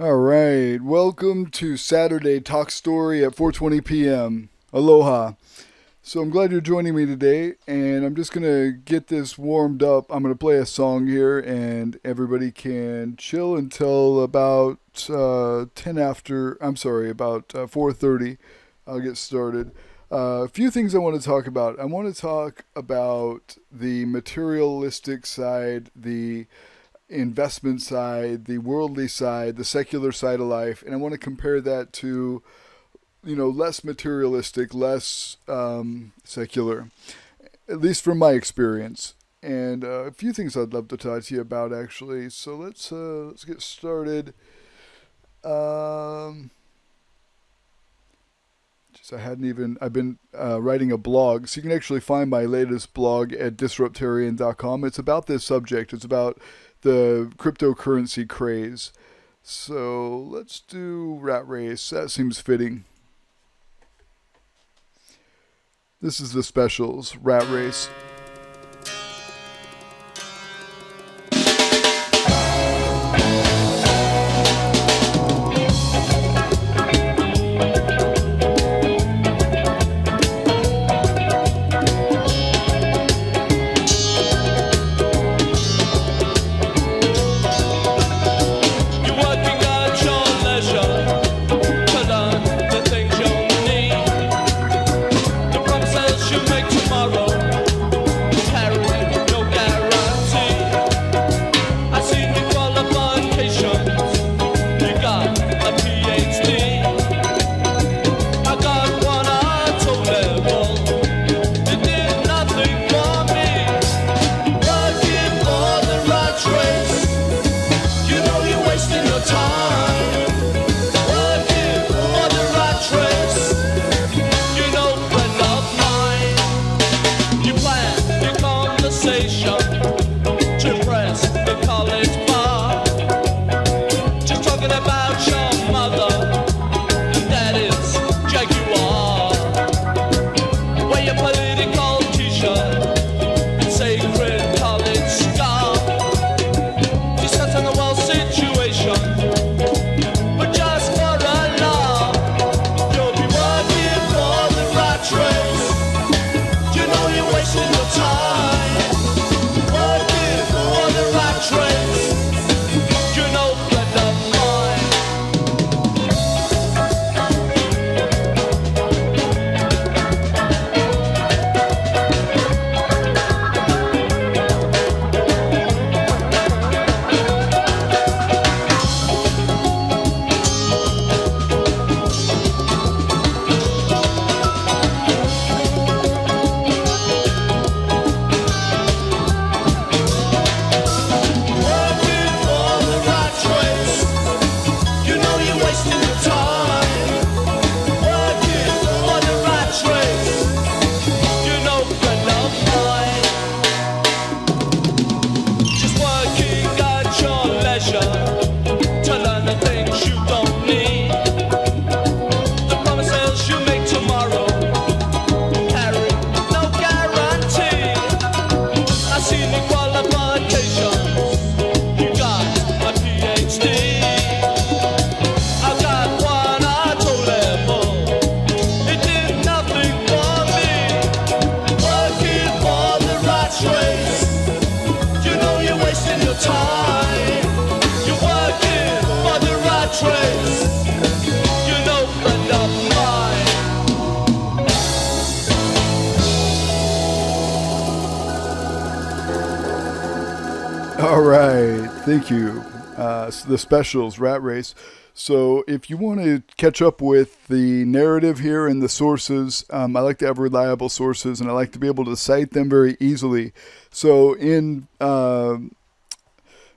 All right, welcome to Saturday Talk Story at 4:20 p.m. Aloha. So I'm glad you're joining me today, and I'm just gonna get this warmed up. I'm gonna play a song here, and everybody can chill until about 10 after. I'm sorry, about 4:30. I'll get started. A few things I want to talk about. I want to talk about the materialistic side, the investment side, the worldly side, the secular side of life, and I want to compare that to, less materialistic, less secular, at least from my experience. And a few things I'd love to talk to you about, actually. So let's get started. Um, I've been writing a blog, so you can actually find my latest blog at disruptarian.com. It's about this subject. It's about the cryptocurrency craze. So let's do Rat Race. That seems fitting. This is the specials, Rat Race. All right, thank you. The specials, Rat Race. So if you want to catch up with the narrative here and the sources, I like to have reliable sources, and I like to be able to cite them very easily. So in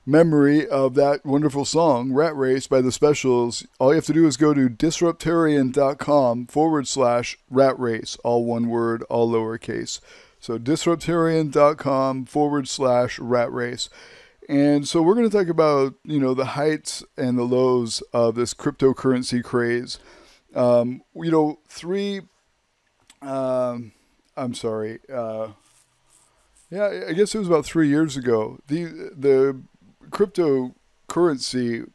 memory of that wonderful song, Rat Race by the Specials, all you have to do is go to disruptarian.com/rat race, all one word, all lowercase. So disruptarian.com/rat race. And so we're going to talk about, the heights and the lows of this cryptocurrency craze. Three, I'm sorry. Yeah, I guess it was about 3 years ago. The cryptocurrency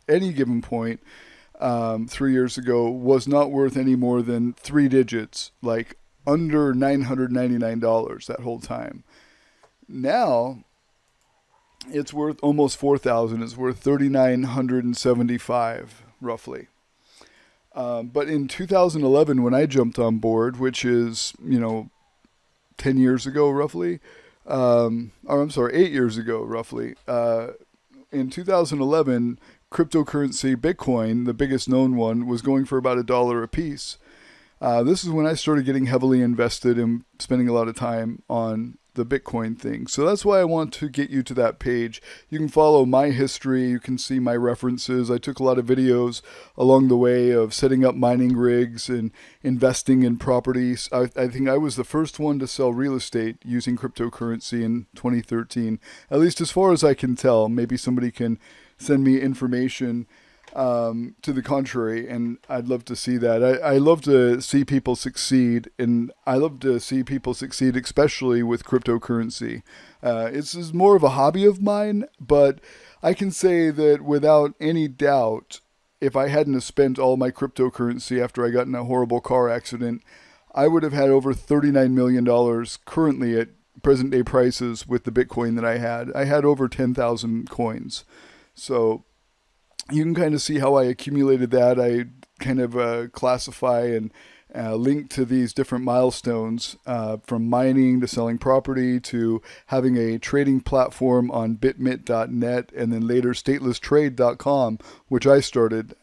any given point 3 years ago was not worth any more than 3 digits, like under $999 that whole time. Now it's worth almost 4,000. It's worth 3,975 roughly. But in 2011, when I jumped on board, which is 10 years ago roughly, or I'm sorry, 8 years ago roughly, in 2011, cryptocurrency Bitcoin, the biggest known one, was going for about $1 a piece. This is when I started getting heavily invested and spending a lot of time on the Bitcoin thing. So that's why I want to get you to that page. You can follow my history. You can see my references. I took a lot of videos along the way of setting up mining rigs and investing in properties. I think I was the first one to sell real estate using cryptocurrency in 2013, at least as far as I can tell. Maybe somebody can send me information to the contrary, and I'd love to see that. I love to see people succeed, and I love to see people succeed, especially with cryptocurrency. It's more of a hobby of mine, but I can say that without any doubt, if I hadn't have spent all my cryptocurrency after I got in a horrible car accident, I would have had over $39 million currently at present day prices with the Bitcoin that I had. I had over 10,000 coins. So you can kind of see how I accumulated that. I kind of classify and link to these different milestones, from mining to selling property to having a trading platform on bitmint.net and then later statelesstrade.com, which I started.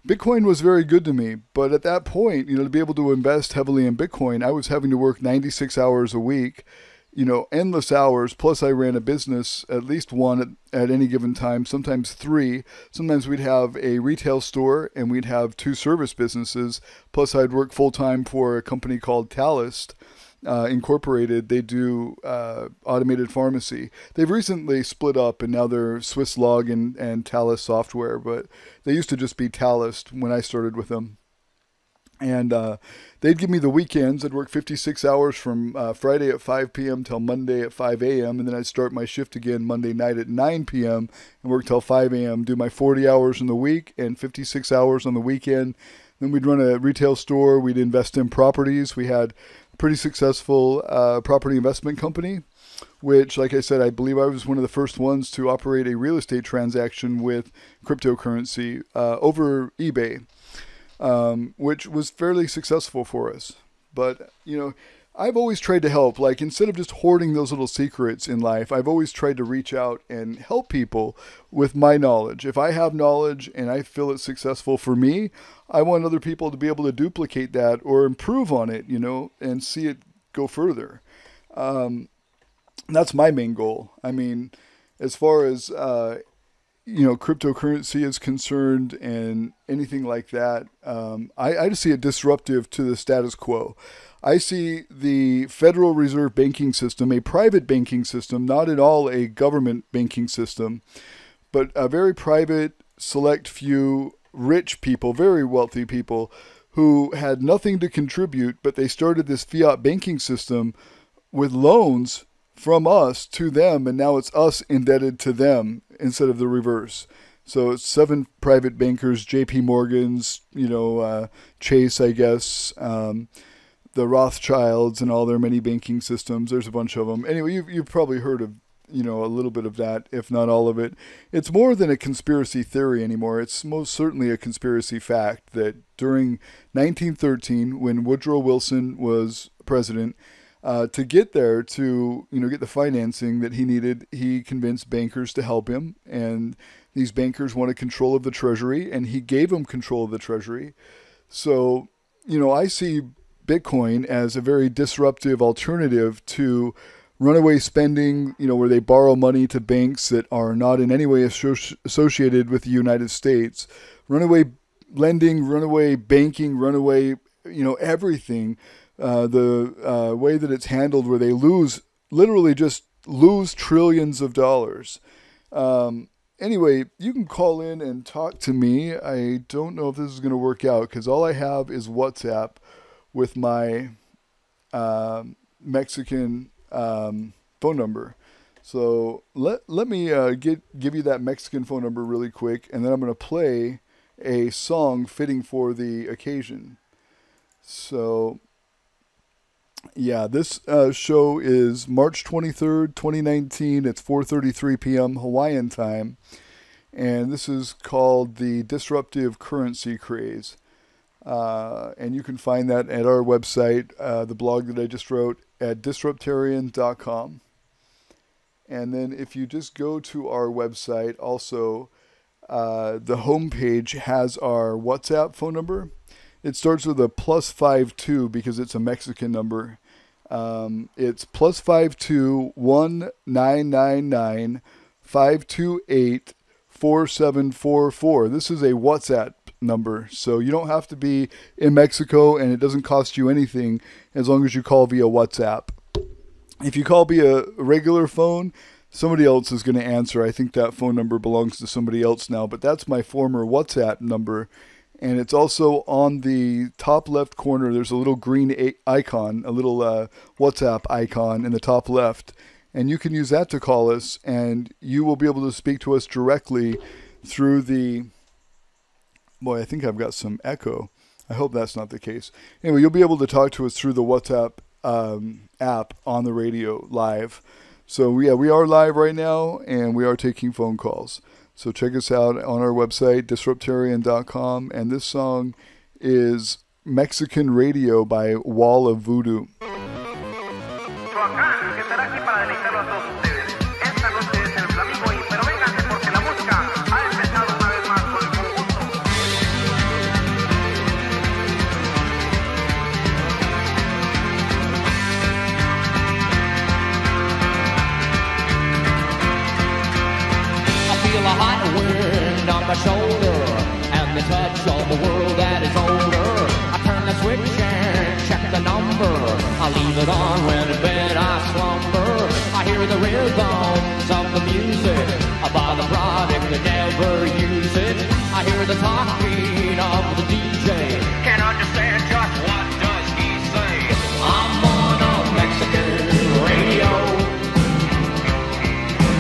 Bitcoin was very good to me, but at that point, to be able to invest heavily in Bitcoin, I was having to work 96 hours a week, endless hours. Plus I ran a business, at least one at any given time, sometimes three. Sometimes we'd have a retail store and we'd have two service businesses. Plus I'd work full time for a company called Talist Incorporated. They do automated pharmacy. They've recently split up and now they're Swisslog and Talist Software, but they used to just be Talist when I started with them. And they'd give me the weekends. I'd work 56 hours from Friday at 5 p.m. till Monday at 5 a.m. And then I'd start my shift again Monday night at 9 p.m. and work till 5 a.m. Do my 40 hours in the week and 56 hours on the weekend. Then we'd run a retail store. We'd invest in properties. We had a pretty successful property investment company, which, like I said, I believe I was one of the first ones to operate a real estate transaction with cryptocurrency over eBay. Which was fairly successful for us. But, I've always tried to help. Like, instead of just hoarding those little secrets in life, I've always tried to reach out and help people with my knowledge. If I have knowledge and I feel it's successful for me, I want other people to be able to duplicate that or improve on it, and see it go further. That's my main goal. I mean, as far as cryptocurrency is concerned and anything like that, I just see it disruptive to the status quo. I see the Federal Reserve banking system, a private banking system, not at all a government banking system, but a very private, select few rich people, very wealthy people who had nothing to contribute, but they started this fiat banking system with loans from us to them, and now it's us indebted to them instead of the reverse. So it's 7 private bankers, JP Morgan's, Chase, I guess, the Rothschilds and all their many banking systems. There's a bunch of them. Anyway, you've probably heard of, a little bit of that, if not all of it. It's more than a conspiracy theory anymore. It's most certainly a conspiracy fact that during 1913, when Woodrow Wilson was president, to get there, to get the financing that he needed, he convinced bankers to help him, and these bankers wanted control of the treasury, and he gave them control of the treasury. So, I see Bitcoin as a very disruptive alternative to runaway spending, where they borrow money to banks that are not in any way associated with the United States. Runaway lending, runaway banking, runaway, everything. The way that it's handled, where they literally just lose trillions of dollars. Anyway, you can call in and talk to me. I don't know if this is going to work out because all I have is WhatsApp with my Mexican phone number. So let me give you that Mexican phone number really quick, and then I'm going to play a song fitting for the occasion. So, yeah, this show is March 23rd, 2019. It's 4:33 p.m. Hawaiian time, and this is called the Disruptive Currency Craze. And you can find that at our website, the blog that I just wrote, at Disruptarian.com. And then if you just go to our website, also, the homepage has our WhatsApp phone number. It starts with a +52 because it's a Mexican number. It's +52 1999 528 4744. This is a WhatsApp number, so you don't have to be in Mexico, and it doesn't cost you anything as long as you call via WhatsApp. If you call via regular phone, somebody else is going to answer. I think that phone number belongs to somebody else now, but that's my former WhatsApp number. And it's also on the top left corner. There's a little green icon, a little WhatsApp icon in the top left. And you can use that to call us, and you will be able to speak to us directly through the... Boy, I think I've got some echo. I hope that's not the case. Anyway, you'll be able to talk to us through the WhatsApp app on the radio live. So, yeah, we are live right now, and we are taking phone calls. So check us out on our website, Disruptarian.com, and this song is Mexican Radio by Wall of Voodoo. My shoulder and the touch of the world that is older. I turn the switch and check the number. I leave it on when in bed I slumber. I hear the rhythms of the music. I buy the product and never use it. I hear the talking of the DJ. Can't understand just what does he say. I'm on a Mexican radio.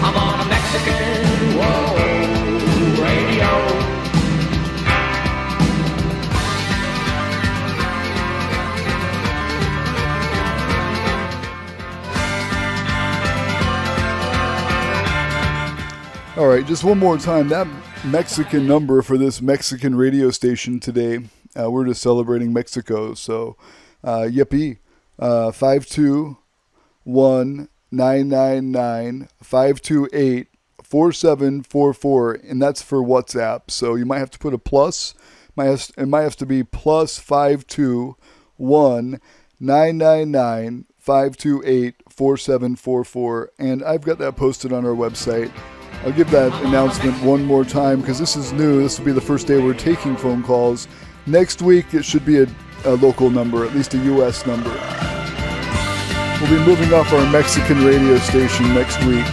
I'm on a Mexican radio. All right, just one more time. That Mexican number for this Mexican radio station today, we're just celebrating Mexico. So, yippee, 521-999-528-4744, and that's for WhatsApp. So you might have to put a plus. It might have to be +521-999-528-4744, and I've got that posted on our website. I'll give that announcement one more time because this is new. This will be the first day we're taking phone calls. Next week, it should be a local number, at least a U.S. number. We'll be moving off our Mexican radio station next week.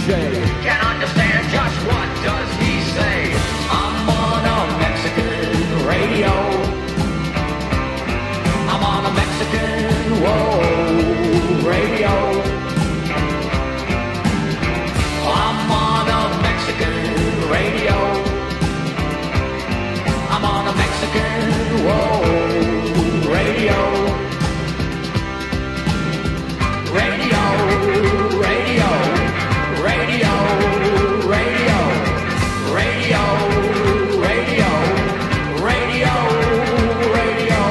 Can't understand just what does he say. I'm on a Mexican radio. I'm on a Mexican radio. I'm on a Mexican radio. I'm on a Mexican radio. Radio. Radio, radio, radio, radio, radio, radio.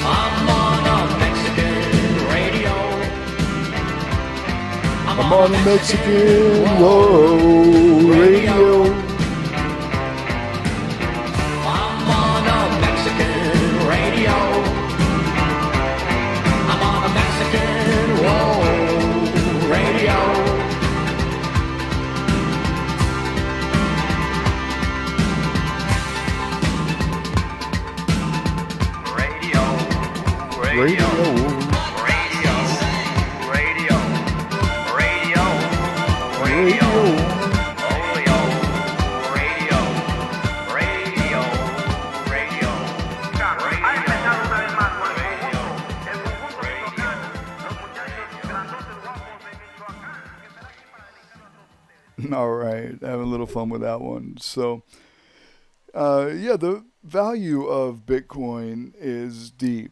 I'm on a Mexican radio. I'm on a Mexican radio. I'm on a Mexican radio. I'm on a Mexican All right, having a little fun with that one. So, yeah, the value of Bitcoin is deep.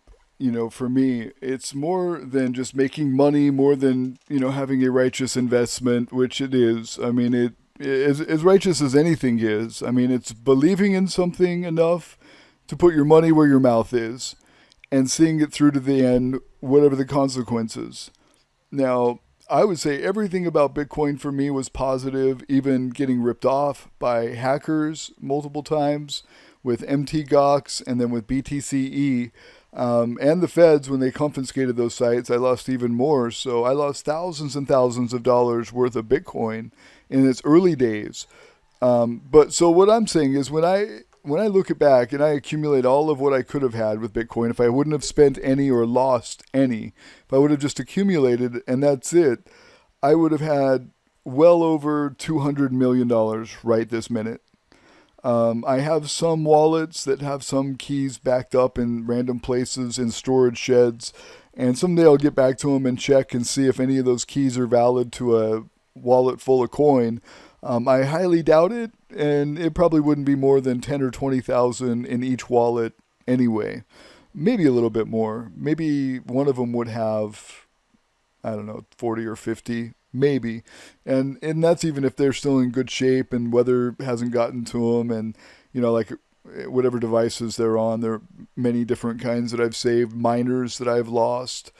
For me, it's more than just making money, more than, having a righteous investment, which it is. I mean, it is as righteous as anything is. I mean, it's believing in something enough to put your money where your mouth is and seeing it through to the end, whatever the consequences. Now, I would say everything about Bitcoin for me was positive, even getting ripped off by hackers multiple times with MTGOX and then with BTCE. And the feds, when they confiscated those sites, I lost even more. So I lost thousands and thousands of dollars worth of Bitcoin in its early days. But so what I'm saying is when I look at back and I accumulate all of what I could have had with Bitcoin, if I wouldn't have spent any or lost any, if I would have just accumulated and that's it, I would have had well over $200 million right this minute. I have some wallets that have some keys backed up in random places in storage sheds, and someday I'll get back to them and check and see if any of those keys are valid to a wallet full of coin. I highly doubt it, and it probably wouldn't be more than 10 or 20,000 in each wallet anyway. Maybe a little bit more. Maybe one of them would have, I don't know, 40 or 50, maybe. And that's even if they're still in good shape and weather hasn't gotten to them and, like whatever devices they're on. There are many different kinds that I've saved, miners that I've lost.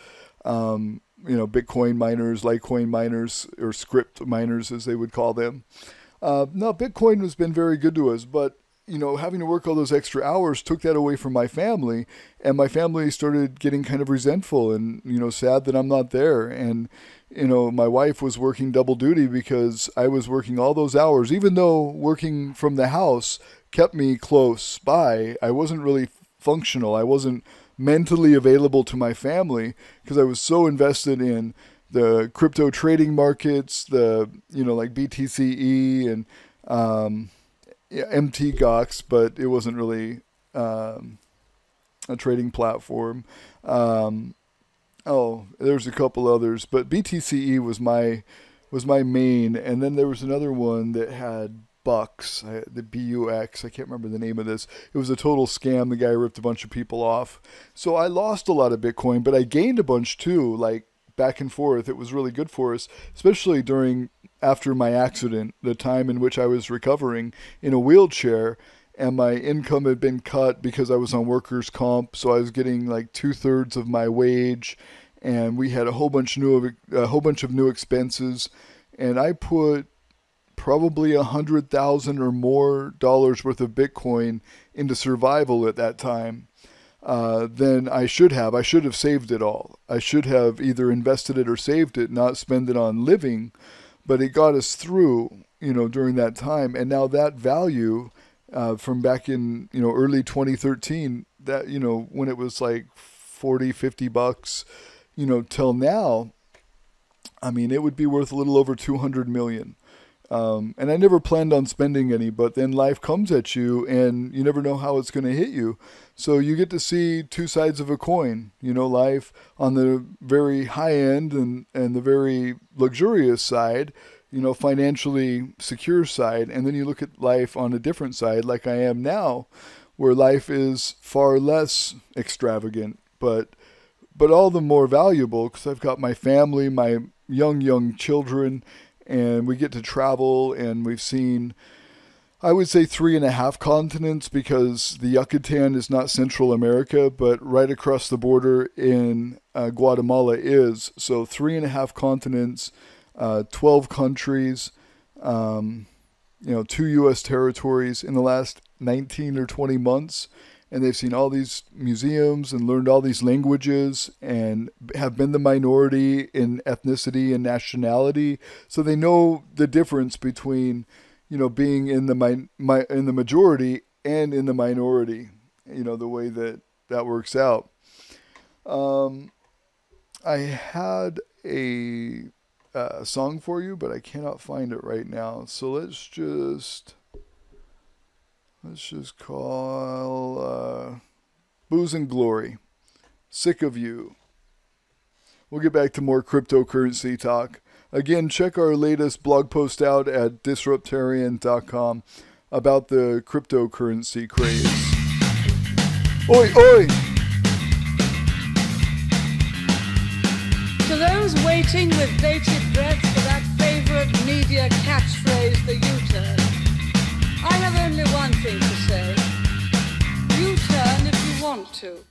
Bitcoin miners, Litecoin miners, or script miners as they would call them. No, Bitcoin has been very good to us, but having to work all those extra hours took that away from my family, and my family started getting kind of resentful and sad that I'm not there. And my wife was working double duty because I was working all those hours, even though working from the house kept me close by. I wasn't really functional. I wasn't mentally available to my family because I was so invested in the crypto trading markets, the like BTCE and MTGOX, but it wasn't really a trading platform. There's a couple others, but BTCE was my main, and then there was another one that had Bucks, the BUX. I can't remember the name of this. It was a total scam. The guy ripped a bunch of people off. So I lost a lot of Bitcoin, but I gained a bunch too, like back and forth. It was really good for us, especially after my accident, the time in which I was recovering in a wheelchair, and my income had been cut because I was on workers' comp. So I was getting like 2/3 of my wage, and we had a whole bunch of new expenses, and I put probably $100,000 or more dollars worth of Bitcoin into survival at that time. Then I should have. I should have saved it all. I should have either invested it or saved it, not spend it on living. But it got us through, during that time. And now that value from back in, early 2013, that, when it was like 40, $50, till now, I mean, it would be worth a little over 200 million. And I never planned on spending any, but then life comes at you and you never know how it's going to hit you. So you get to see two sides of a coin, life on the very high end and the very luxurious side, financially secure side. And then you look at life on a different side, like I am now, where life is far less extravagant, but all the more valuable because I've got my family, my young children, and we get to travel, and we've seen, I would say, 3.5 continents because the Yucatan is not Central America, but right across the border in Guatemala is. So 3.5 continents, 12 countries, 2 U.S. territories in the last 19 or 20 months. And they've seen all these museums and learned all these languages and have been the minority in ethnicity and nationality. So they know the difference between, being in the in the majority and in the minority. The way that works out. I had a song for you, but I cannot find it right now. So let's just call Booze and Glory. Sick of You. We'll get back to more cryptocurrency talk. Again, check our latest blog post out at Disruptarian.com about the cryptocurrency craze. Oi, oi! To those waiting with bated breath for that favourite media catchphrase, the U-turn, I have only one thing to say. U-turn if you want to.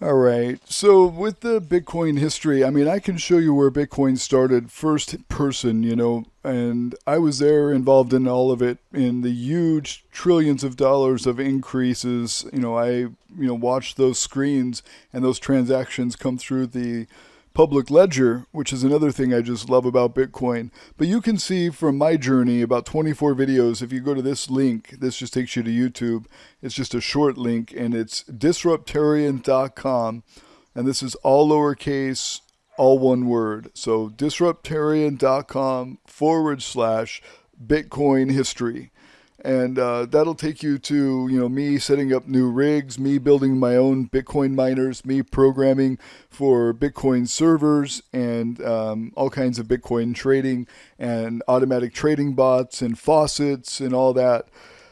All right. So with the Bitcoin history, I mean, I can show you where Bitcoin started first person, and I was there involved in all of it in the huge trillions of dollars of increases. I watched those screens and those transactions come through the public ledger, which is another thing I just love about Bitcoin. But you can see from my journey about 24 videos. If you go to this link, this just takes you to YouTube. It's just a short link, and it's disruptarian.com. And this is all lowercase, all one word. So disruptarian.com/Bitcoin history. And that'll take you to, me setting up new rigs, me building my own Bitcoin miners, me programming for Bitcoin servers, and all kinds of Bitcoin trading and automatic trading bots and faucets and all that.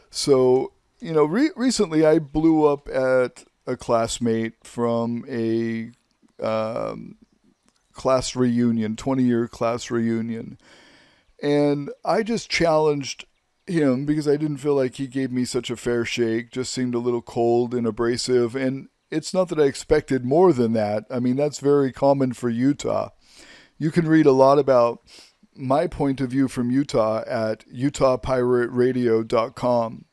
So recently I blew up at a classmate from a class reunion, 20-year class reunion. And I just challenged him because I didn't feel like he gave me such a fair shake, just seemed a little cold and abrasive. And it's not that I expected more than that. I mean, that's very common for Utah. You can read a lot about my point of view from Utah at utahpirateradio.com.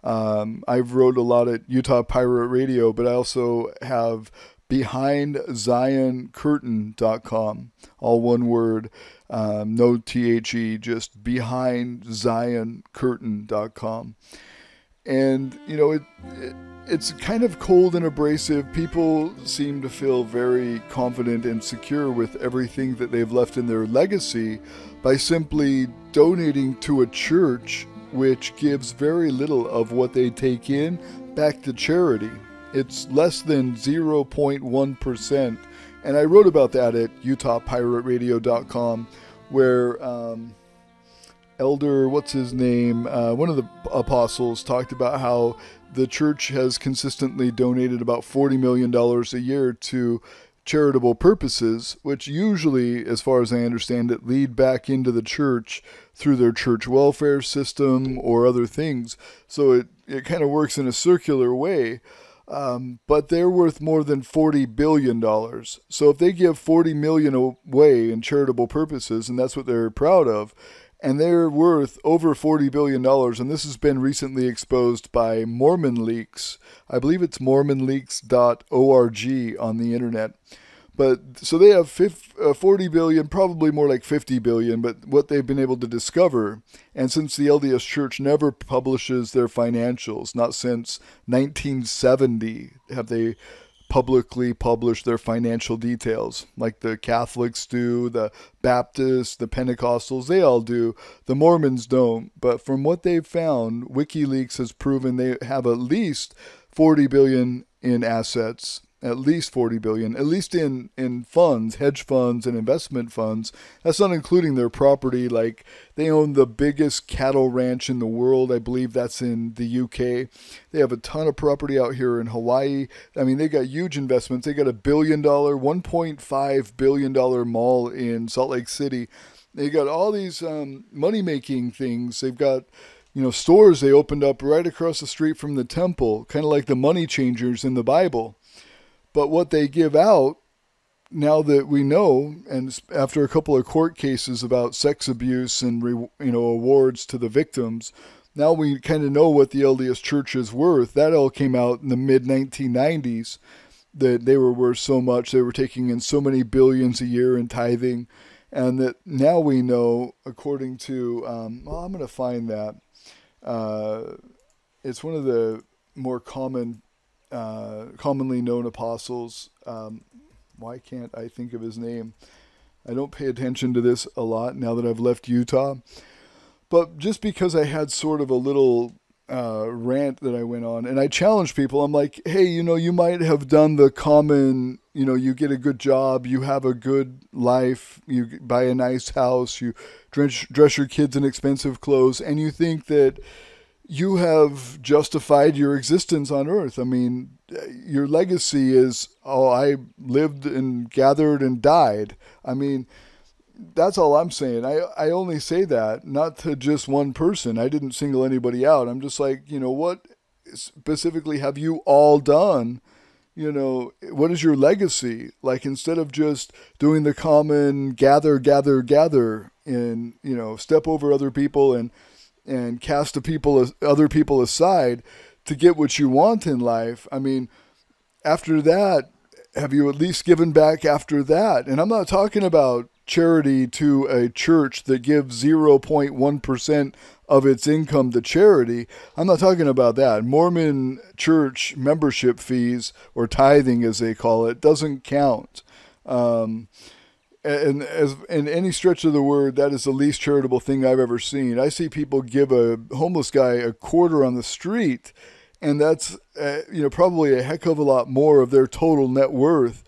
I've wrote a lot at Utah Pirate Radio, but I also have behindzioncurtain.com, all one word, no THE, just behindzioncurtain.com. And, it's kind of cold and abrasive. People seem to feel very confident and secure with everything that they've left in their legacy by simply donating to a church which gives very little of what they take in back to charity. It's less than 0.1%. And I wrote about that at utahpirateradio.com, where Elder, what's his name, one of the apostles talked about how the church has consistently donated about $40 million a year to charitable purposes, which usually, as far as I understand it, lead back into the church through their church welfare system or other things. So it kind of works in a circular way. But they're worth more than $40 billion. So if they give $40 million away in charitable purposes, and that's what they're proud of, and they're worth over $40 billion, and this has been recently exposed by Mormon Leaks. I believe it's mormonleaks.org on the internet. But so they have 40 billion, probably more like 50 billion, but what they've been able to discover. And since the LDS Church never publishes their financials, not since 1970 have they publicly published their financial details, like the Catholics do, the Baptists, the Pentecostals, they all do. The Mormons don't. But from what they've found, WikiLeaks has proven they have at least 40 billion in assets. At least 40 billion, at least in funds, hedge funds and investment funds. That's not including their property. Like, they own the biggest cattle ranch in the world. I believe that's in the UK. They have a ton of property out here in Hawaii. I mean, they got huge investments. They got $1 billion, $1.5 billion mall in Salt Lake City. They got all these money-making things. They've got stores they opened up right across the street from the temple, kind of like the money changers in the Bible. But what they give out, now that we know, and after a couple of court cases about sex abuse and awards to the victims, now we kind of know what the LDS Church is worth. That all came out in the mid-1990s, that they were worth so much. They were taking in so many billions a year in tithing. And that now we know, according to, I'm going to find that. It's one of the more commonly known apostles. Why can't I think of his name? I don't pay attention to this a lot now that I've left Utah. But just because I had sort of a little rant that I went on, and I challenged people, I'm like, hey, you might have done the common, you get a good job, you have a good life, you buy a nice house, you dress your kids in expensive clothes, and you think that you have justified your existence on earth. I mean, your legacy is, I lived and gathered and died. I mean, that's all I'm saying. I only say that, not to just one person. I didn't single anybody out. I'm just like, what specifically have you all done? What is your legacy? Like, instead of just doing the common gather, and, step over other people and cast other people aside to get what you want in life. I mean, after that, have you at least given back after that? And I'm not talking about charity to a church that gives 0.1% of its income to charity. I'm not talking about that. Mormon church membership fees, or tithing as they call it, doesn't count. And as in any stretch of the word, that is the least charitable thing I've ever seen. I see people give a homeless guy a quarter on the street, and that's probably a heck of a lot more of their total net worth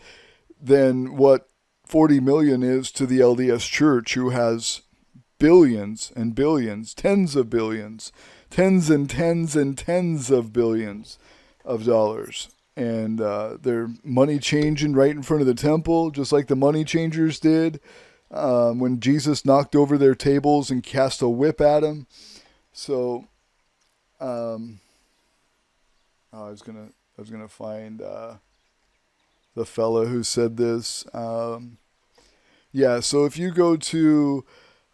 than what 40 million is to the LDS Church, who has billions and billions, tens of billions. tens and tens and tens of billions of dollars. And they're money changing right in front of the temple, just like the money changers did when Jesus knocked over their tables and cast a whip at them. So, I was gonna find the fella who said this. Yeah, so if you go to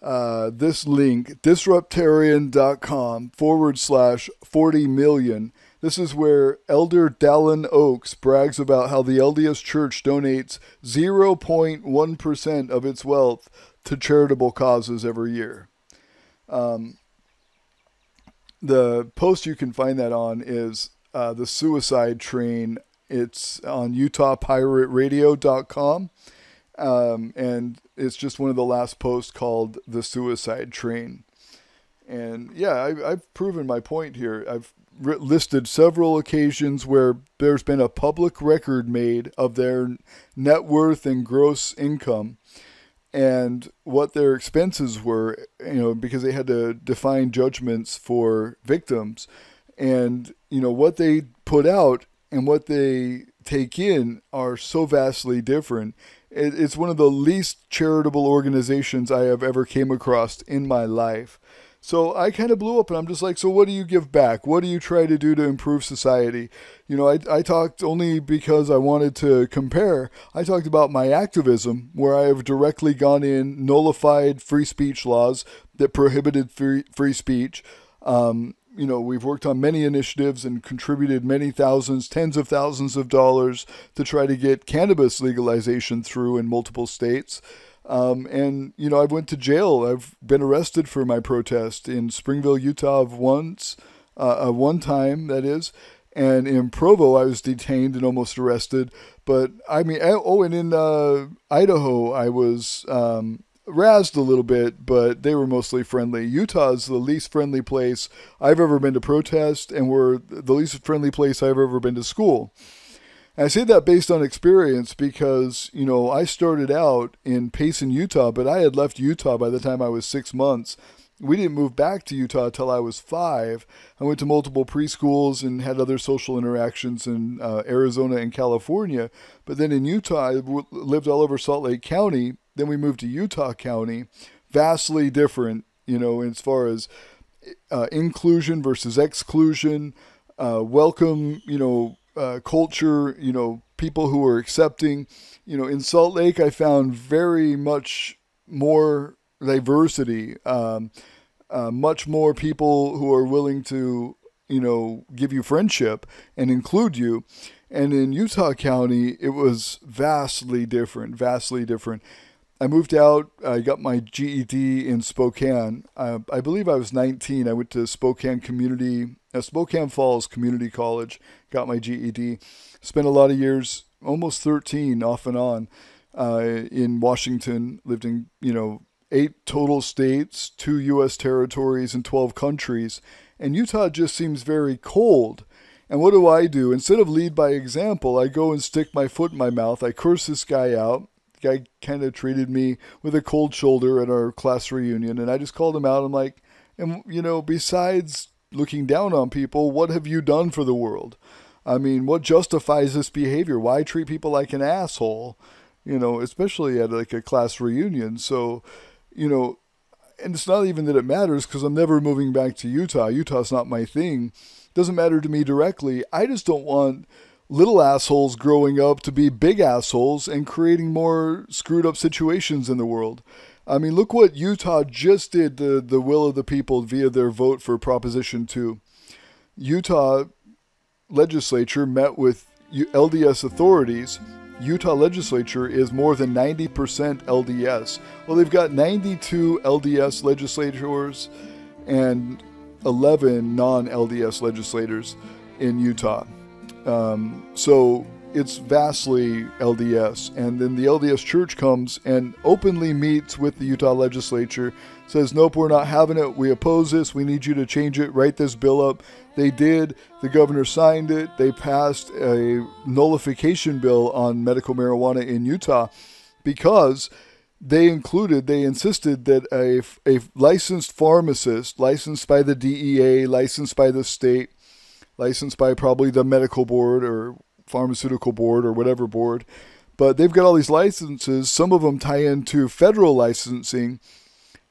this link, disruptarian.com/40 million, this is where Elder Dallin Oaks brags about how the LDS Church donates 0.1% of its wealth to charitable causes every year. The post you can find that on is the suicide train. It's on utahpirateradio.com. And it's just one of the last posts called the suicide train. And yeah, I've proven my point here. I've listed several occasions where there's been a public record made of their net worth and gross income and what their expenses were, because they had to define judgments for victims. And, what they put out and what they take in are so vastly different. It's one of the least charitable organizations I have ever came across in my life. So I kind of blew up and I'm just like, so what do you give back? What do you try to do to improve society? I talked only because I wanted to compare. I talked about my activism where I have directly gone in, nullified free speech laws that prohibited free speech. We've worked on many initiatives and contributed many thousands, tens of thousands of dollars to try to get cannabis legalization through in multiple states. I went to jail. I've been arrested for my protest in Springville, Utah one time, that is. And in Provo, I was detained and almost arrested. But and in Idaho, I was razzed a little bit, but they were mostly friendly. Utah is the least friendly place I've ever been to protest, and we're the least friendly place I've ever been to school. And I say that based on experience because, I started out in Payson, Utah, but I had left Utah by the time I was 6 months. We didn't move back to Utah till I was 5. I went to multiple preschools and had other social interactions in Arizona and California. But then in Utah, I lived all over Salt Lake County. Then we moved to Utah County. Vastly different, as far as inclusion versus exclusion, welcome, culture, people who are accepting. In Salt Lake, I found very much more diversity, much more people who are willing to, give you friendship and include you. And in Utah County, it was vastly different. I moved out. I got my GED in Spokane. I believe I was 19. I went to Spokane Falls Community College, got my GED. Spent a lot of years, almost 13 off and on, in Washington. Lived in, 8 total states, 2 U.S. territories, and 12 countries. And Utah just seems very cold. And what do? Instead of lead by example, I go and stick my foot in my mouth. I curse this guy out. The guy kind of treated me with a cold shoulder at our class reunion. And I just called him out. I'm like, besides looking down on people, what have you done for the world? I mean, what justifies this behavior? Why treat people like an asshole? Especially at like a class reunion. So, and it's not even that it matters because I'm never moving back to Utah. Utah's not my thing. Doesn't matter to me directly. I just don't want little assholes growing up to be big assholes and creating more screwed up situations in the world. I mean, look what Utah just did to the will of the people via their vote for Proposition 2. Utah legislature met with LDS authorities. Utah legislature is more than 90% LDS. Well, they've got 92 LDS legislators and 11 non-LDS legislators in Utah. So it's vastly LDS. And then the LDS church comes and openly meets with the Utah legislature, says, nope, we're not having it. We oppose this. We need you to change it. Write this bill up. They did. The governor signed it. They passed a nullification bill on medical marijuana in Utah because they insisted that a licensed pharmacist, licensed by the DEA, licensed by the state, licensed by probably the medical board or pharmaceutical board or whatever board, but they've got all these licenses. Some of them tie into federal licensing,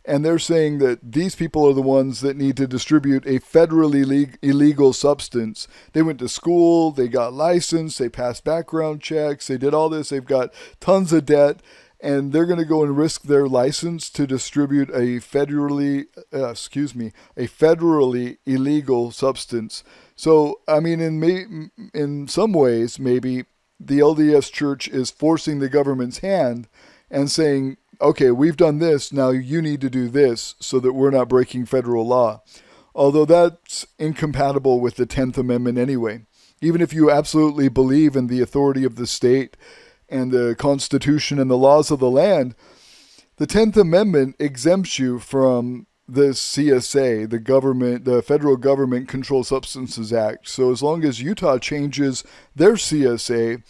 and they're saying that these people are the ones that need to distribute a federally illegal substance. They went to school, they got licensed, they passed background checks, they did all this, they've got tons of debt, and they're going to go and risk their license to distribute a federally illegal substance. So, I mean, in some ways, maybe the LDS Church is forcing the government's hand and saying, okay, we've done this, now you need to do this so that we're not breaking federal law. Although that's incompatible with the 10th Amendment anyway. Even if you absolutely believe in the authority of the state and the Constitution and the laws of the land, the 10th Amendment exempts you from the CSA, the Federal Government Controlled Substances Act. So as long as Utah changes their CSA,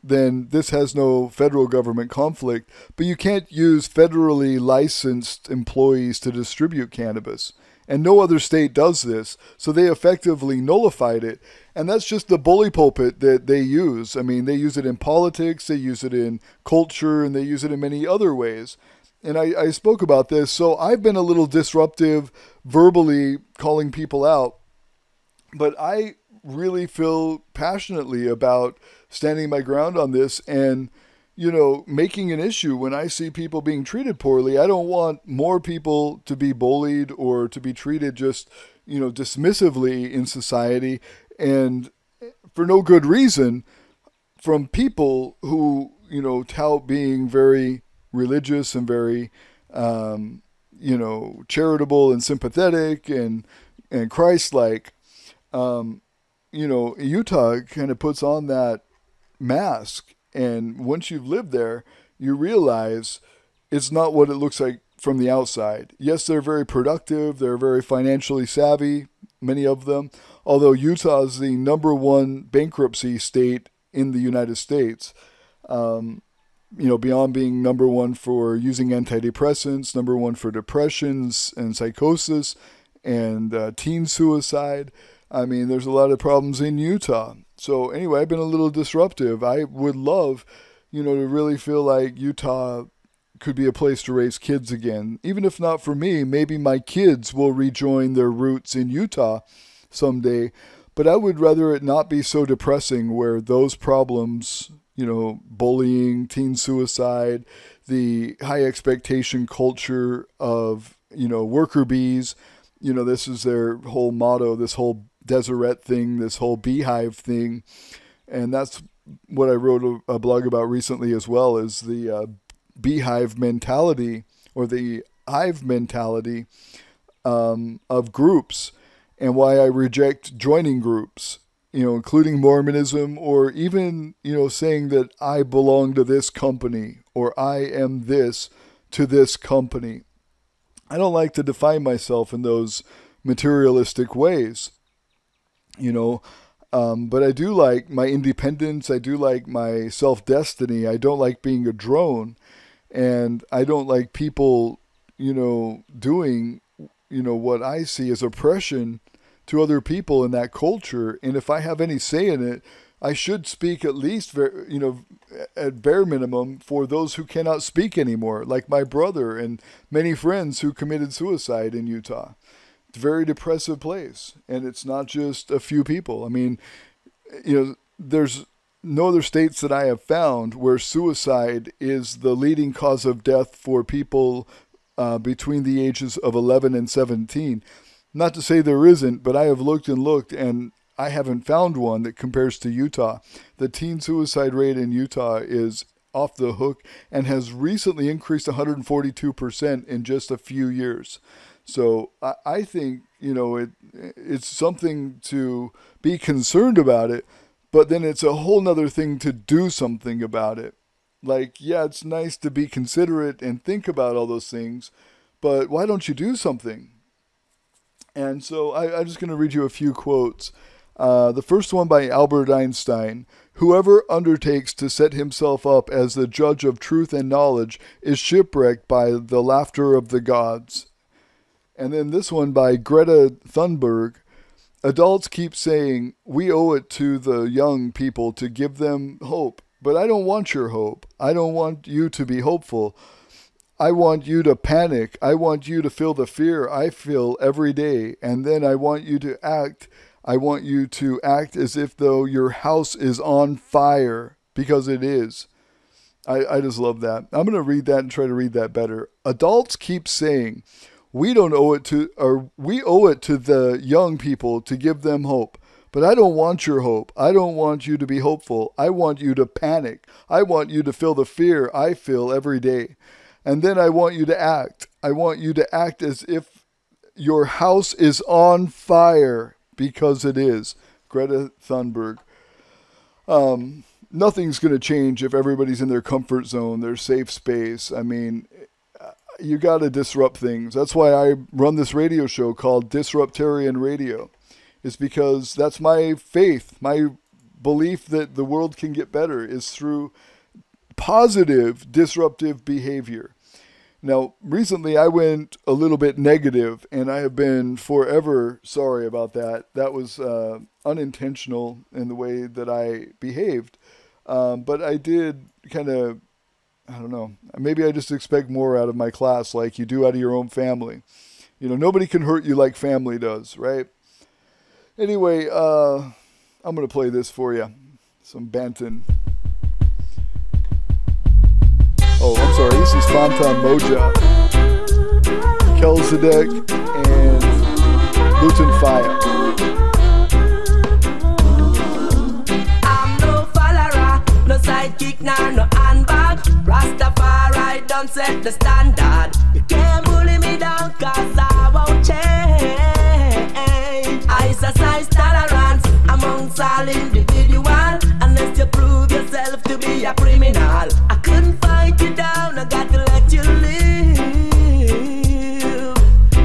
then this has no federal government conflict. But you can't use federally licensed employees to distribute cannabis. And no other state does this. So they effectively nullified it. And that's just the bully pulpit that they use. I mean, they use it in politics, they use it in culture, and they use it in many other ways. And I spoke about this. So I've been a little disruptive, verbally calling people out. But I really feel passionately about standing my ground on this and, making an issue when I see people being treated poorly. I don't want more people to be bullied or to be treated just, dismissively in society and for no good reason from people who, tout being very religious and very, charitable and sympathetic and Christ-like. Utah kind of puts on that mask, and once you've lived there, you realize it's not what it looks like from the outside. Yes, they're very productive, they're very financially savvy, many of them, although Utah is the number one bankruptcy state in the United States. Beyond being number one for using antidepressants, number one for depressions and psychosis and teen suicide. I mean, there's a lot of problems in Utah. So anyway, I've been a little disruptive. I would love, to really feel like Utah could be a place to raise kids again. Even if not for me, maybe my kids will rejoin their roots in Utah someday. But I would rather it not be so depressing where those problems, bullying, teen suicide, the high expectation culture of, worker bees, this is their whole motto, this whole Deseret thing, this whole beehive thing. And that's what I wrote a blog about recently as well, is the beehive mentality or the hive mentality of groups, and why I reject joining groups, including Mormonism, or even, saying that I belong to this company or I am this to this company. I don't like to define myself in those materialistic ways, but I do like my independence. I do like my self-destiny. I don't like being a drone, and I don't like people, doing, what I see as oppression to other people in that culture. And if I have any say in it, I should speak at least, at bare minimum, for those who cannot speak anymore, like my brother and many friends who committed suicide in Utah. It's a very depressive place, and it's not just a few people. I mean, there's no other states that I have found where suicide is the leading cause of death for people between the ages of 11 and 17. Not to say there isn't, but I have looked and looked, and I haven't found one that compares to Utah. The teen suicide rate in Utah is off the hook and has recently increased 142% in just a few years. So I think, it's something to be concerned about it, but then it's a whole nother thing to do something about it. Like, yeah, it's nice to be considerate and think about all those things, but why don't you do something? And so I'm just going to read you a few quotes. The first one by Albert Einstein, Whoever undertakes to set himself up as the judge of truth and knowledge is shipwrecked by the laughter of the gods. And then this one by Greta Thunberg. Adults keep saying, we owe it to the young people to give them hope. But I don't want your hope. I don't want you to be hopeful. I want you to panic. I want you to feel the fear I feel every day. And then I want you to act. I want you to act as if though your house is on fire, because it is. I just love that. I'm going to read that and try to read that better. Adults keep saying, we owe it to the young people to give them hope. But I don't want your hope. I don't want you to be hopeful. I want you to panic. I want you to feel the fear I feel every day. And then I want you to act. I want you to act as if your house is on fire, because it is. Greta Thunberg. Nothing's going to change if everybody's in their comfort zone, their safe space. I mean, you got to disrupt things. That's why I run this radio show called Disruptarian Radio. It's because that's my faith. My belief that the world can get better is through positive disruptive behavior. Now, recently I went a little bit negative, and I have been forever sorry about that. That was unintentional in the way that I behaved. But I did kind of, I don't know, maybe I just expect more out of my class like you do out of your own family. You know, nobody can hurt you like family does, right? Anyway, I'm going to play this for you. Some Banton. Oh, I'm sorry. This is Fantan Moja, Kelzadek, and Luton Fire. I'm no follower, no sidekick, nah, no handbag. Rastafari don't set the standard. You can't bully me down, cause I won't change. I exercise tolerance amongst all individual, unless you prove yourself to be a criminal. I couldn't fight you down, I got to let you live.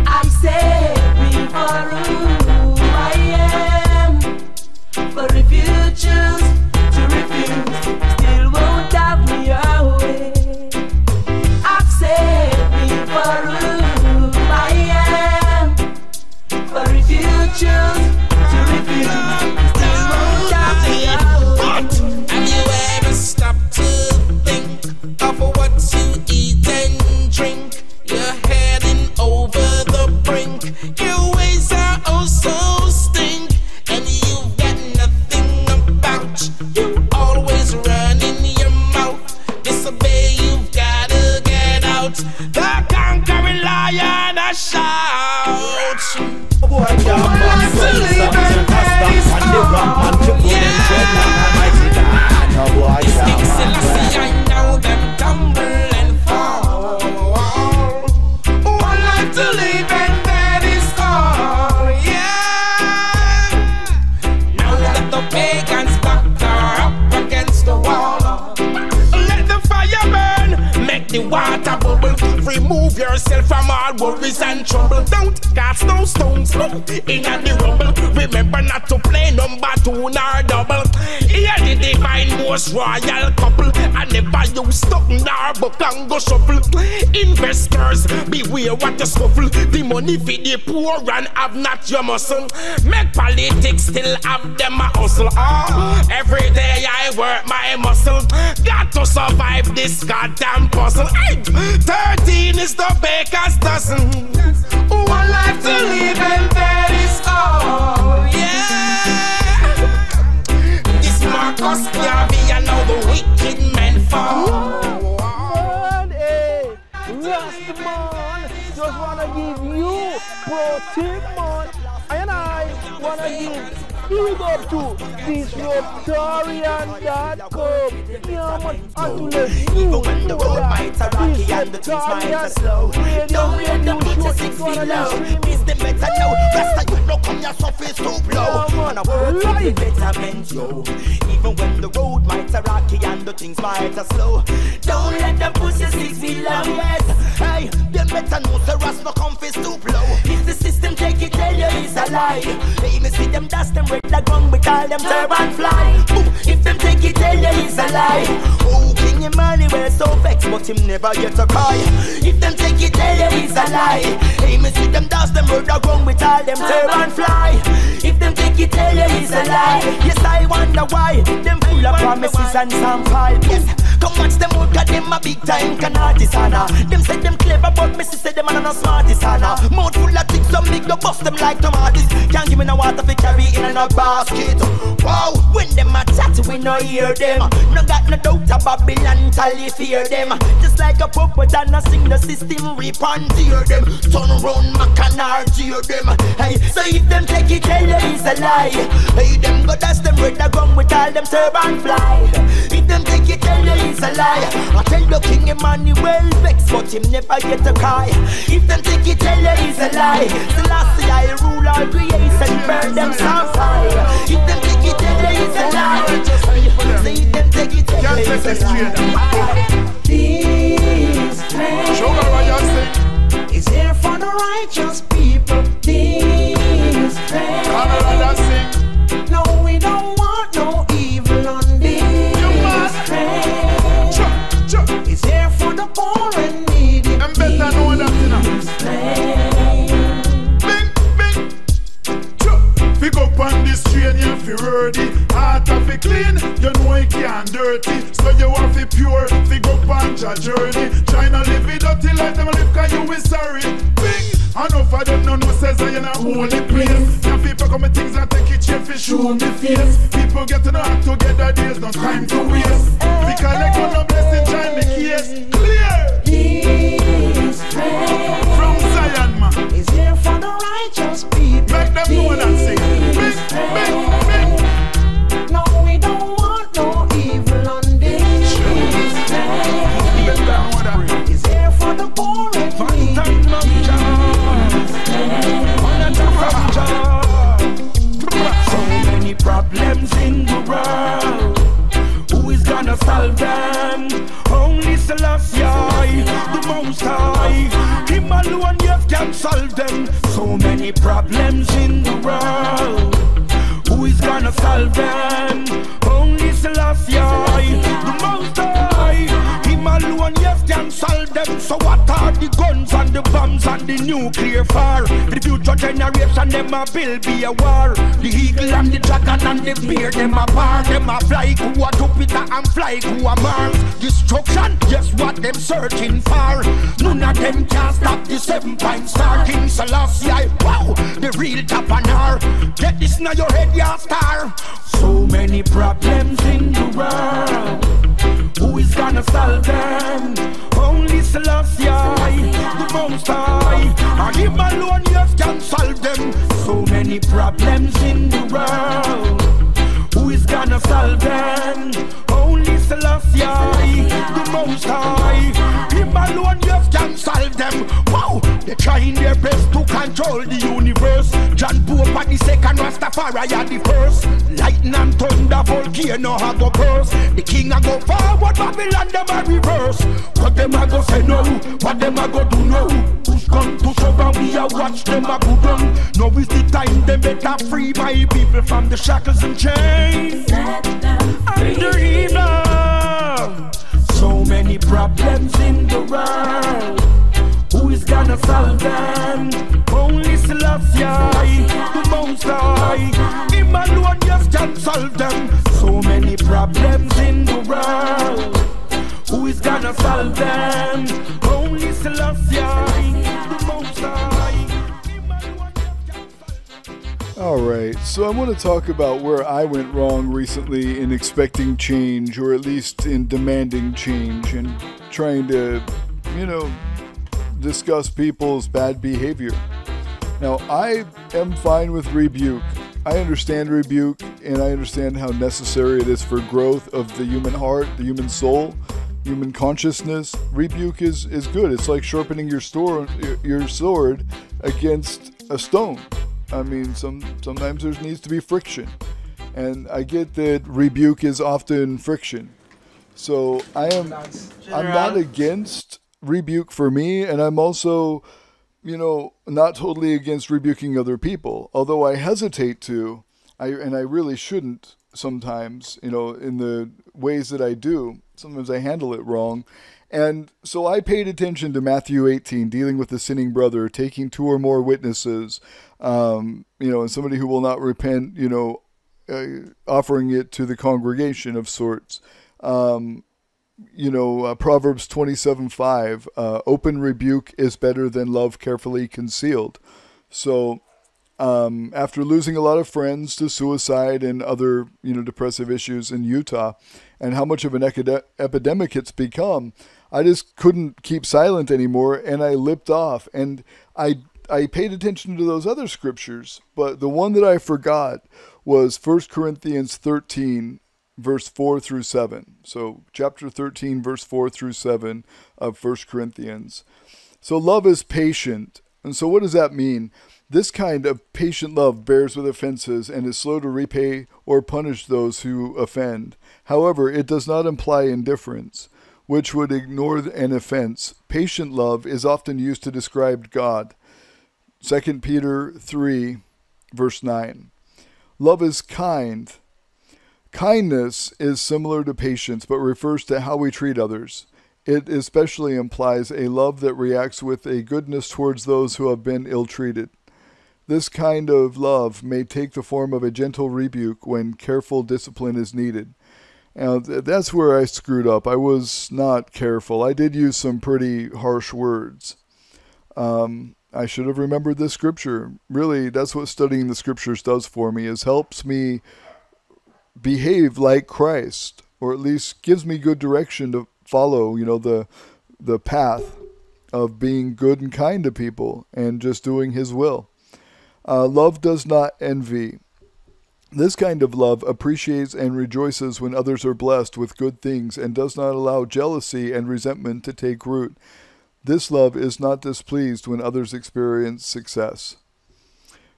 I say, be for who I am. But if you choose to refuse, still won't have me away. I've said, be for who I am. But if you choose to refuse, still won't have me away. Have you ever stopped to think of what you eat and drink? You're heading over the brink. Your ways are oh so stink, and you've got nothing about you. Always running your mouth. Disobey, you've gotta get out. The conquering lion I shout. Boy, I know them tumble and fall. One life to live and that is all, yeah. Now that the pagans back are up against the wall, let the fire burn, make the water bubble. Remove yourself from all worries and trouble. Don't cast no stones in the rubble. Remember not to play number 2 nor double. Here the divine most royal couple. I never use stuck nor book and go shuffle. Investors, beware what you scuffle. The money for the poor and have not your muscle. Make politics still have them a hustle. Oh, every day I work my muscle. Got to survive this goddamn puzzle. 13 is the baker's dozen. One life to live and that is all, yeah. This Marcus Garvey and all the wicked men fall. Rastaman just wanna give you protein, man. And I wanna give big up to Disruptarian.com. Yeah, man, and to let you know that Disruptarian radio show is gonna be Miss the better now, Rasta you know come your surface too blow. And I work with the betterment, yo. Even when the road might rocky and time the things might are slow. Don't let them push you 6 feet long, yes. Hey, them better know the rust no come fist too blow. If the system take it, tell you it's a lie. Hey, me see them dust them red like gun with all them turban fly. Ooh, if them take it, tell you it's a lie. Oh, King Emmanuel so vexed, but him never get a cry. If them take it, tell you it's a lie. Hey, me see them dust them red like gun with all them turban fly. If them take it, tell you it's a lie. Yes, I wonder why them full of promises and some pipe. Yes, come watch them out, cause them a big time can artist, Anna. Them say them clever, but me say them are not smartest, Anna. Mouth full of things, some big, no bust them like tomatoes. Can't give me no water for carry in a basket. Wow, when them a chat, we no hear them. No got no doubt about Babylon, tally fear them. Just like a puppet and a sing the system, rip and tear them. Turn around, macanar, tear them. Hey, so if them take it, tell you it's a lie. Hey, them go dust them red, the gun with all them turban fly. If them take it, tell you it's a lie. I tell the King Emmanuel vex, but him never get a cry. If them take it, tell you it's a lie. Selassie, I rule all creation, burn them some fire. If them take it, tell you it's a lie. Say if them take it, tell you it's a lie. This train is here for the righteous people. This train, no, we don't want no evil on this train. It's here for the poor and needy. I'm better know that, you know. Bing, bing. Pick up on this train, you feel ready. Heart of it clean, you know it can't dirty. So you have to pure, pick up on your journey. Try not live it dirty like them live, cause you is sorry. Bing, enough of them no says I in a holy place. Now people come with things and take it cheap for show me face. People get to know how together, there's no time to waste. Because they got no blessing, try the case clear. This train from Zion, man, is here for the righteous people. Make them know that sing. Big, big, big. No, we don't want no evil on this train. Is here for the poor and needy. So many problems in the world. Who is gonna solve them? Only Selassie, the Most High. Him alone, yes, can solve them. So many problems in the world. Who is gonna solve them? Only Selassie, the Most High. Him alone, yes, can solve them. So what are the guns and the bombs and the nuclear fire? The future generation, them a build be a war. The eagle and the dragon and the bear, them a bar. Them a fly to a Jupiter and fly to a Mars. Destruction, yes, what them searching for. None of them can stop the 7-point star. King Selassie, wow, the real top and R. Get this in your head, ya star. So many problems in the world. Who is gonna solve them? Only Selassie, the Most High. And him alone, yes, can solve them. So many problems in the world. Who is gonna solve them? Only Selassie, the Most High. Him alone, yes, can solve them. Wow, they're trying their best to control the universe. John Pope at the second, Rastafari at the first. Lightning and thunder, volcano a go burst. The king a go forward, Babylon them a reverse. What them a go say no, what them a go do no. Push come to shove and we a watch them a go down. Now is the time them better free my people from the shackles and chains. Set them free. Under evil. So many problems in the world. Who is gonna solve them? Only Selassie, the Most High. Him alone, yes, can solve them. So many problems in the world. Who is gonna solve them? Only Selassie, the Most High. Alright, so I want to talk about where I went wrong recently in expecting change, or at least in demanding change, and trying to, discuss people's bad behavior. Now, I am fine with rebuke. I understand rebuke, and I understand how necessary it is for growth of the human heart, the human soul, human consciousness. Rebuke is good. It's like sharpening your sword against a stone. I mean, sometimes there needs to be friction. And I get that rebuke is often friction. So I'm not against rebuke for me, and I'm also, not totally against rebuking other people. Although I hesitate to, I really shouldn't sometimes, in the ways that I do. Sometimes I handle it wrong. And so I paid attention to Matthew 18, dealing with the sinning brother, taking two or more witnesses, and somebody who will not repent, offering it to the congregation of sorts. Proverbs 27:5, open rebuke is better than love carefully concealed. So after losing a lot of friends to suicide and other, depressive issues in Utah, and how much of an epidemic it's become, I just couldn't keep silent anymore, and I lipped off. And I paid attention to those other scriptures, but the one that I forgot was 1 Corinthians 13, verse 4 through 7. So chapter 13, verse 4 through 7 of 1 Corinthians. So love is patient. And so what does that mean? This kind of patient love bears with offenses and is slow to repay or punish those who offend. However, it does not imply indifference, which would ignore an offense. Patient love is often used to describe God. 2 Peter 3, verse 9. Love is kind. Kindness is similar to patience, but refers to how we treat others. It especially implies a love that reacts with a goodness towards those who have been ill-treated. This kind of love may take the form of a gentle rebuke when careful discipline is needed. And that's where I screwed up. I was not careful. I did use some pretty harsh words. I should have remembered this scripture. Really, that's what studying the scriptures does for me, is helps me behave like Christ, or at least gives me good direction to follow, the path of being good and kind to people and just doing his will. Love does not envy. This kind of love appreciates and rejoices when others are blessed with good things and does not allow jealousy and resentment to take root. This love is not displeased when others experience success.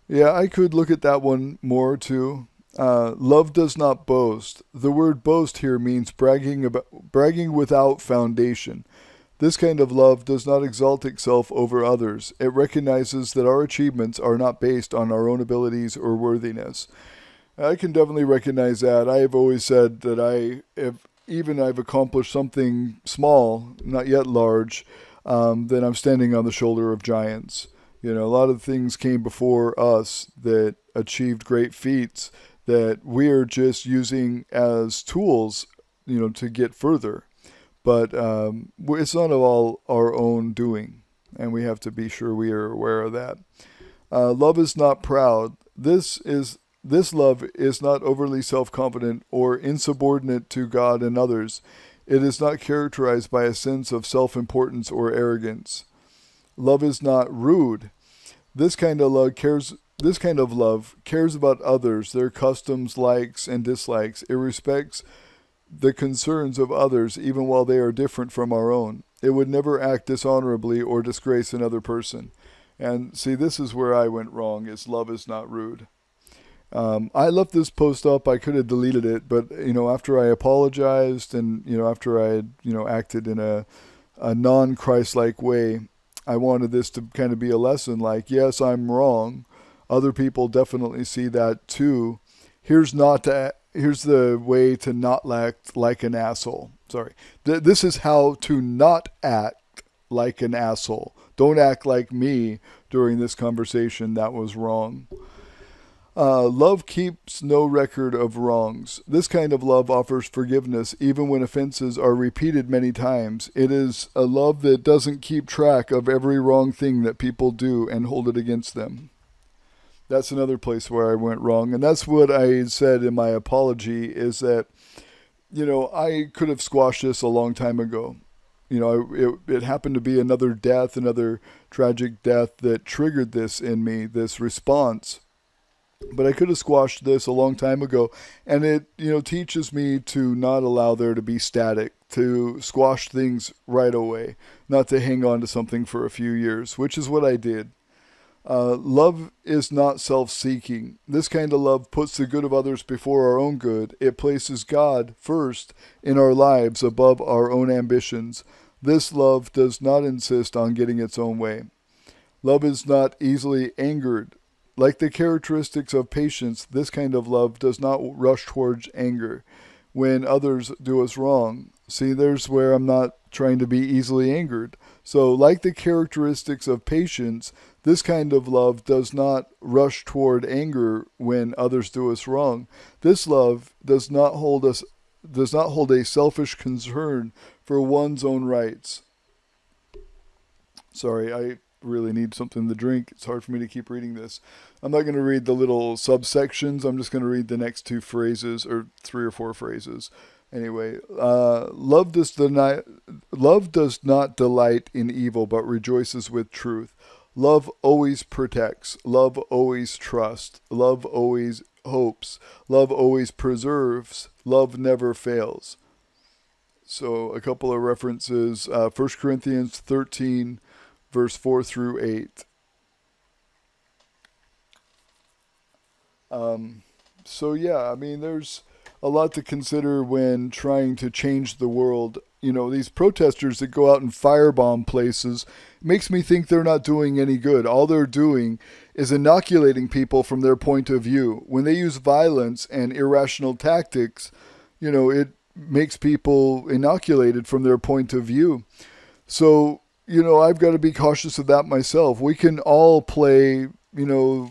Yeah, I could look at that one more too. Love does not boast. The word boast here means bragging without foundation. This kind of love does not exalt itself over others. It recognizes that our achievements are not based on our own abilities or worthiness. I can definitely recognize that. I have always said that I've accomplished something small, not yet large, then I'm standing on the shoulder of giants. A lot of things came before us that achieved great feats that we're just using as tools, to get further. But it's not all our own doing, and we have to be sure we are aware of that. Love is not proud. This love is not overly self-confident or insubordinate to God and others. It is not characterized by a sense of self-importance or arrogance. Love is not rude. This kind of love cares about others, their customs, likes, and dislikes. It respects the concerns of others even while they are different from our own. It would never act dishonorably or disgrace another person. And see, this is where I went wrong, is love is not rude. I left this post up. I could have deleted it, but, after I apologized and, after I had, acted in a non-Christ-like way, I wanted this to kind of be a lesson like, yes, I'm wrong. Other people definitely see that too. Here's the way to not act like an asshole. Sorry. This is how to not act like an asshole. Don't act like me during this conversation. That was wrong. Love keeps no record of wrongs. This kind of love offers forgiveness even when offenses are repeated many times. It is a love that doesn't keep track of every wrong thing that people do and hold it against them. That's another place where I went wrong. And that's what I said in my apology, is that, I could have squashed this a long time ago. It happened to be another tragic death that triggered this in me, this response. But I could have squashed this a long time ago. And it, teaches me to not allow there to be static, to squash things right away, not to hang on to something for a few years, which is what I did. Love is not self-seeking. This kind of love puts the good of others before our own good. It places God first in our lives above our own ambitions. This love does not insist on getting its own way. Love is not easily angered. Like the characteristics of patience, this kind of love does not rush towards anger when others do us wrong. See, there's where I'm not trying to be easily angered. So, like the characteristics of patience, this kind of love does not rush toward anger when others do us wrong. This love does not hold a selfish concern for one's own rights. Sorry, I really need something to drink. It's hard for me to keep reading this. I'm not going to read the little subsections. I'm just going to read the next two phrases, or 3 or 4 phrases. Anyway, love does not delight in evil, but rejoices with truth. Love always protects. Love always trusts. Love always hopes. Love always preserves. Love never fails. So a couple of references. 1 Corinthians 13, verse 4 through 8. So yeah, I mean, there's a lot to consider when trying to change the world. You know, these protesters that go out and firebomb places, makes me think they're not doing any good. All they're doing is inoculating people from their point of view. When they use violence and irrational tactics, you know, it makes people inoculated from their point of view. So, you know, I've got to be cautious of that myself. We can all play, you know,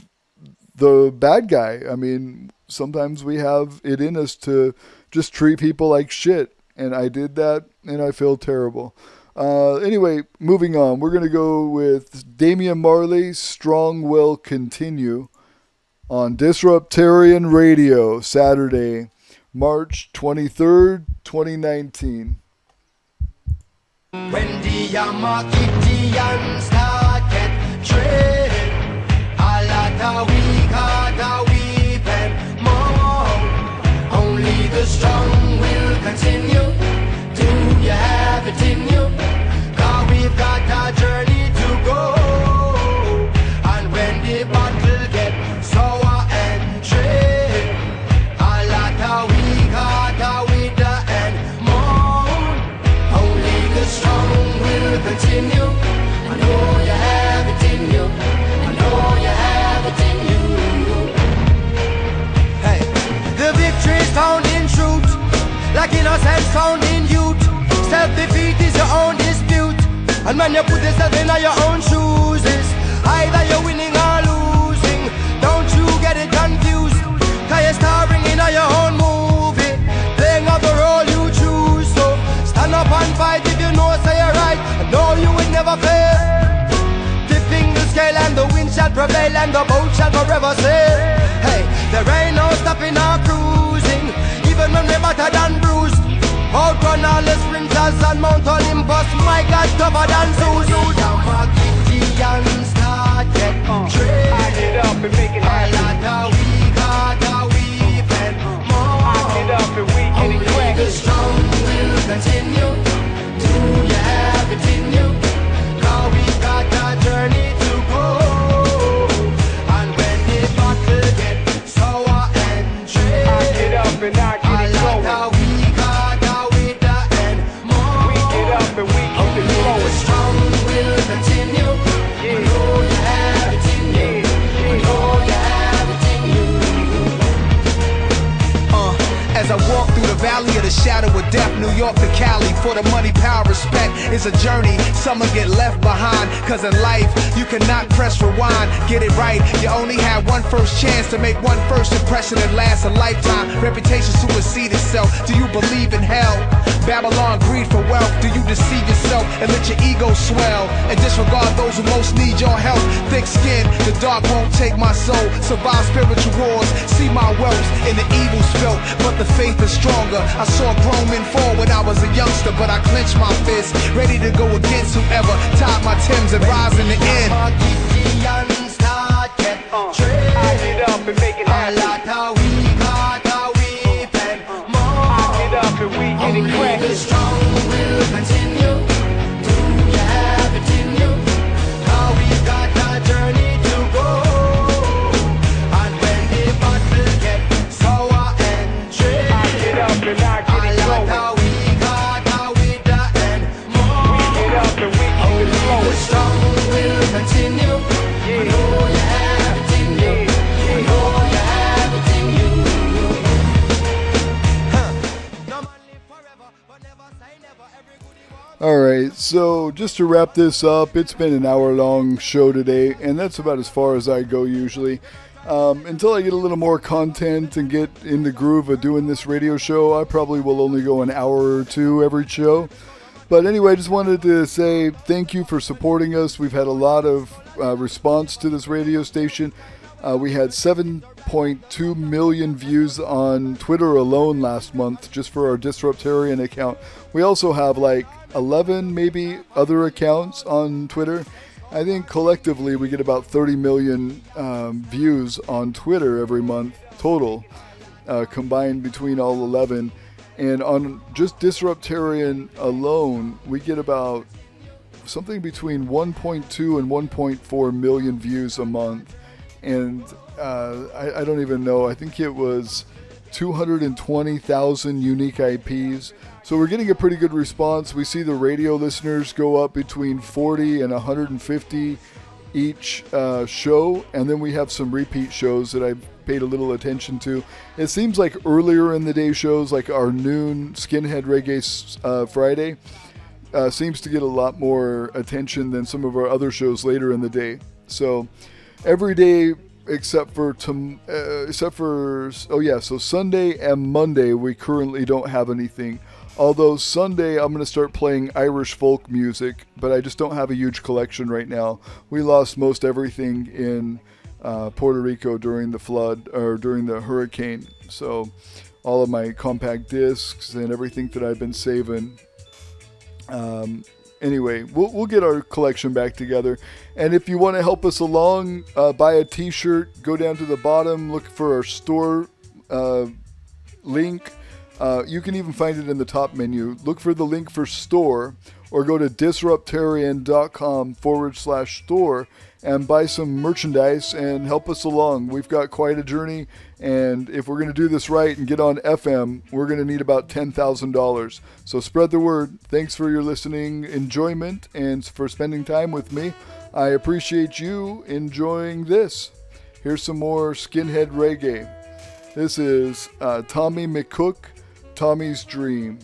the bad guy. I mean, sometimes we have it in us to just treat people like shit. And I did that, and I feel terrible. Anyway, moving on. We're going to go with Damian Marley, Strong Will Continue, on Disruptarian Radio, Saturday, March 23rd, 2019. When the Yamakitian started trading, a lot of we got a weeping more. Only the strong will continue. Do you have it in you? 'Cause we've got a journey to go. And when the battle gets sour and dread, a lot of we got a wither and mourn. Only the strong will continue. I know you have it in you. I know you have it in you. Hey, the victory's found in truth, like innocence found in youth. Self-defeat is your own dispute, and when you put yourself in your own shoes, it's either you're winning or losing. Don't you get it confused, 'cause you're starring in your own movie, playing out the role you choose. So stand up and fight if you know say you're right, and know you will never fail. Tipping the scale and the wind shall prevail, and the boat shall forever sail. Hey, there ain't no stopping or cruising, even when we're battered and bruised. Outrun all the sprinters and Mount Olympus, my God, tougher than Zeus. Yamakitian started trading. I get up and make it happen. A lot of we got a weeping more. I get up and we get it Only cracking. the strong will continue. Do you have it in you? 'Cause we got a journey to go. And when the battle gets sour and dread, I get up and I get it a lot going. of we got a wither and more. We get up and we keep it The flowing. strong will continue. I know you have it in you. I know you have it in you. As I walk through the valley of the shadow of death, New York to Cali, for the money, power, respect is a journey. Some get left behind, 'cause in life you cannot press rewind. Get it right, you only have one first chance to make one first impression that lasts a lifetime. Reputation supersedes itself. Do you believe in hell? Babylon, greed for wealth. Do you deceive yourself and let your ego swell and disregard those who most need your help? Thick skin, the dark won't take my soul. Survive spiritual wars, see my wealth in the evil spilt, but the faith is stronger. I saw grown men fall when I was a youngster, but I clenched my fist, ready to go against whoever tied my Timbs and rise in the end. Yamakitian started trading. I get up and make it A happen. lot of we got a weeping more. I get up and we get it Only the cracking. strong will continue. Do you have it in you? 'Cause we've got a journey to Alright, so just to wrap this up, it's been an hour-long show today, and that's about as far as I go usually. Until I get a little more content and get in the groove of doing this radio show, I probably will only go an hour or two every show. But anyway, I just wanted to say thank you for supporting us. We've had a lot of response to this radio station. We had 7.2 million views on Twitter alone last month, just for our Disruptarian account. We also have like 11 maybe other accounts on Twitter. I think collectively we get about 30 million views on Twitter every month total, combined between all 11. And on just Disruptarian alone, we get about something between 1.2 and 1.4 million views a month. And I don't even know, I think it was 220,000 unique IPs. So we're getting a pretty good response. We see the radio listeners go up between 40 and 150 each show, and then we have some repeat shows that I paid a little attention to. It seems like earlier in the day shows, like our noon Skinhead Reggae Friday, seems to get a lot more attention than some of our other shows later in the day. So every day except for Sunday and Monday we currently don't have anything. Although Sunday I'm going to start playing Irish folk music, but I just don't have a huge collection right now. We lost most everything in Puerto Rico during the flood, or during the hurricane. So all of my compact discs and everything that I've been saving. Anyway, we'll get our collection back together. And if you want to help us along, buy a t-shirt, go down to the bottom, look for our store link. You can even find it in the top menu. Look for the link for store, or go to disruptarian.com/store and buy some merchandise and help us along. We've got quite a journey, and if we're going to do this right and get on FM, we're going to need about $10,000. So spread the word. Thanks for your listening enjoyment and for spending time with me. I appreciate you enjoying this. Here's some more Skinhead Reggae. This is Tommy McCook, Tommy's Dream.